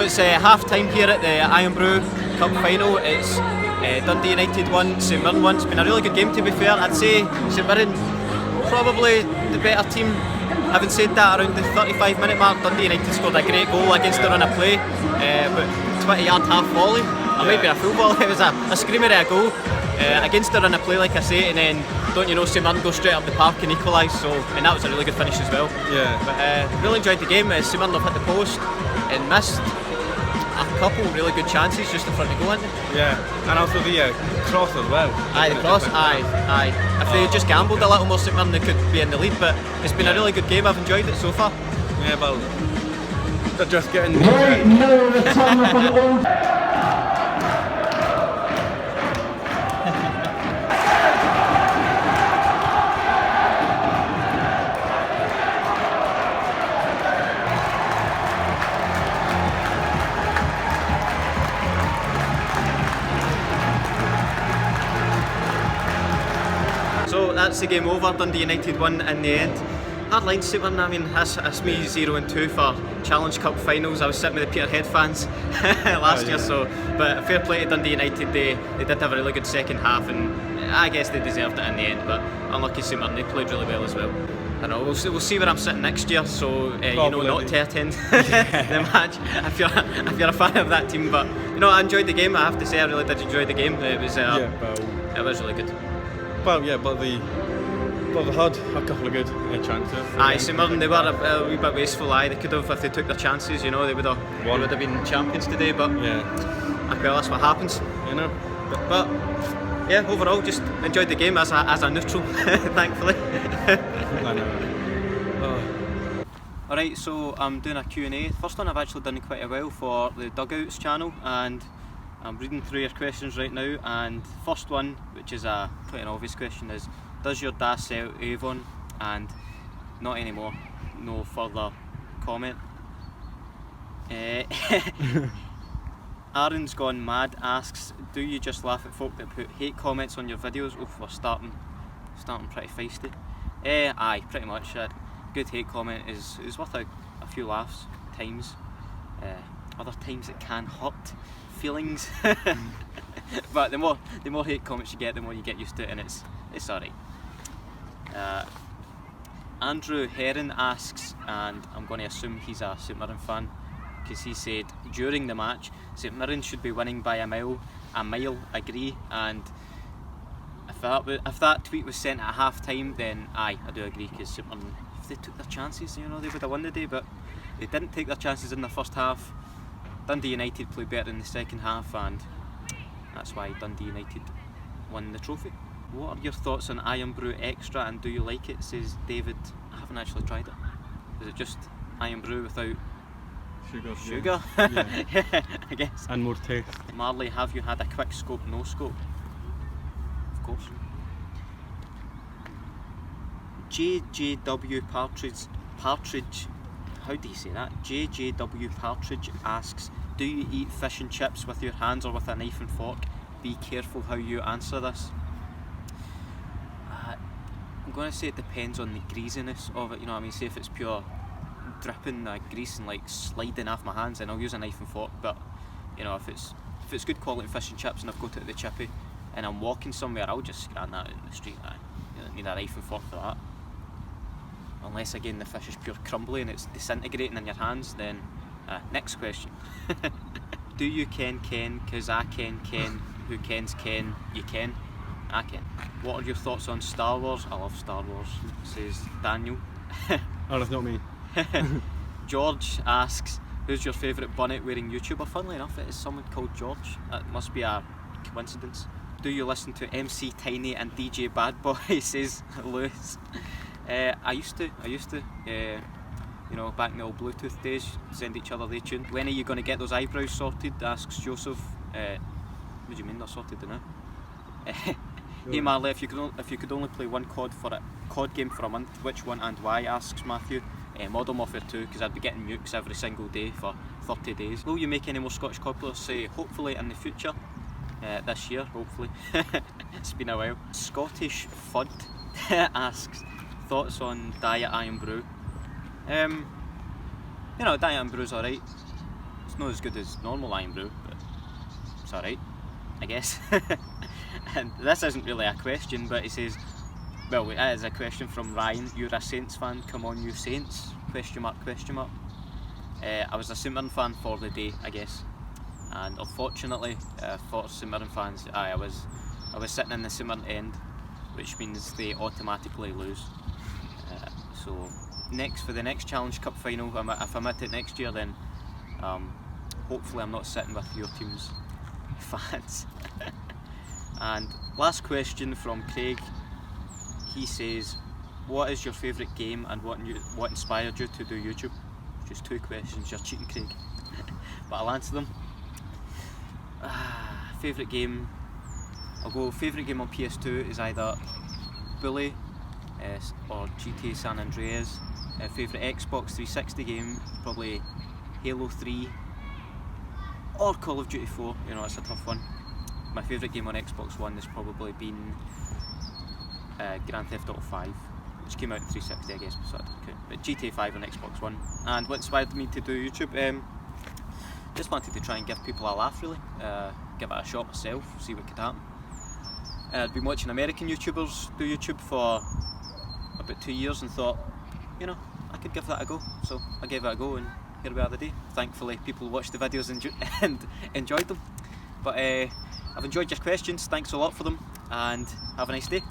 it's half time here at the Irn-Bru Cup final. It's Dundee United 1, St Mirren 1. It's been a really good game, to be fair. I'd say St Mirren probably the better team. Having said that, around the 35-minute mark, Dundee United scored a great goal against the run of play, but 20-yard half volley, or maybe a full volley. It was a screamer of a goal against the run of play, like I say, and then don't you know, St Mirren go straight up the park and equalise. So, and that was a really good finish as well. Yeah. But really enjoyed the game. St Mirren have hit the post and missed a couple really good chances just in front of goal, isn't it? Yeah, and also the cross as well. Aye, the cross, aye. If they had just gambled a little more, St Mirren, they could be in the lead, but it's been a really good game. I've enjoyed it so far. Yeah, well, they're just getting... Right now, the time for the old... So that's the game over. Dundee United won in the end. Hard line, St Mirren. I mean, that's me 0-2 for Challenge Cup finals. I was sitting with the Peterhead fans last year, so but fair play to Dundee United. They did have a really good second half, and I guess they deserved it in the end. But unlucky St Mirren, they played really well as well. I know we'll see where I'm sitting next year, so you know, not to attend the match if you're a fan of that team. But you know, I enjoyed the game. I have to say, I really did enjoy the game. It was it was really good. Well, yeah, but they had a couple of good chances. Aye, St Mirren, they were a wee bit wasteful. Aye, they could have, if they took their chances, you know, they would have been champions today. But yeah, well, that's what happens, you know. But yeah, overall, just enjoyed the game as a neutral, thankfully. Alright, so I'm doing a Q&A. First one I've actually done quite well for the Dugouts channel, and I'm reading through your questions right now. And first one, which is quite an obvious question, is does your dad sell Avon? And not anymore, no further comment. Aaron's Gone Mad asks, do you just laugh at folk that put hate comments on your videos? Oof, we're starting pretty feisty. Aye, pretty much. Good hate comment is worth a few laughs times. Other times it can hurt feelings. But the more hate comments you get, the more you get used to it, and it's alright. Andrew Heron asks, and I'm going to assume he's a St Mirren fan, because he said during the match St Mirren should be winning by a mile. Agree. And if that tweet was sent at half time, then aye, I do agree, because St Mirren, if they took their chances, you know, they would have won the day, but they didn't take their chances in the first half. Dundee United played better in the second half, and that's why Dundee United won the trophy. What are your thoughts on Irn-Bru Extra, and do you like it? Says David. I haven't actually tried it. Is it just Irn-Bru without sugar? Yeah, I guess. And more taste. Marley, have you had a quick scope, no scope? Of course. JJW Partridge, how do you say that? JJW Partridge asks, do you eat fish and chips with your hands or with a knife and fork? Be careful how you answer this. I'm going to say it depends on the greasiness of it, you know what I mean? Say if it's pure dripping grease and like sliding off my hands, then I'll use a knife and fork. But you know, if it's good quality fish and chips and I've got it at the chippy and I'm walking somewhere, I'll just scan that in the street. You don't need a knife and fork for that. Unless again the fish is pure crumbly and it's disintegrating in your hands, then next question. Do you ken? Cause I ken, who kens ken, you ken. I ken. What are your thoughts on Star Wars? I love Star Wars, says Daniel. Oh, that's not me. George asks, who's your favourite bonnet wearing YouTuber? Funnily enough, it is someone called George. That must be a coincidence. Do you listen to MC Tiny and DJ Bad Boy? Says Lewis. I used to, you know, back in the old Bluetooth days, send each other the tune. When are you going to get those eyebrows sorted? Asks Joseph. What do you mean they're sorted now? Hey Marley, if you could only play one COD game for a month, which one and why? Asks Matthew. Modern Warfare 2, because I'd be getting nukes every single day for 30 days. Will you make any more Scottish COD players? Hopefully in the future. This year, hopefully. It's been a while. Scottish Fud asks, thoughts on Diet Irn-Bru? You know, Diet Irn-Bru's alright. It's not as good as normal Irn-Bru, but it's alright, I guess. And this isn't really a question, but he says, well, it is a question from Ryan. You're a Saints fan, come on you Saints? Question mark, question mark. I was a St Mirren fan for the day, I guess. And unfortunately, for St Mirren fans, I was sitting in the St Mirren end, which means they automatically lose. So for the next Challenge Cup final, if I'm at it next year, then hopefully I'm not sitting with your team's fans. And last question from Craig. He says, what is your favourite game and what inspired you to do YouTube? Just 2 questions, you're cheating, Craig. But I'll answer them. Favourite game, I'll go favourite game on PS2 is either Bully or GTA San Andreas. Favourite Xbox 360 game, probably Halo 3 or Call of Duty 4, you know, it's a tough one. My favourite game on Xbox One has probably been Grand Theft Auto 5, which came out in 360 I guess, so that doesn't count. But GTA 5 on Xbox One. And what inspired me to do YouTube? Just wanted to try and give people a laugh really, give it a shot myself, see what could happen. I'd been watching American YouTubers do YouTube for about 2 years and thought, you know, I could give that a go. So I gave it a go and here we are today. Thankfully people watched the videos and enjoyed them. But I've enjoyed your questions, thanks a lot for them and have a nice day.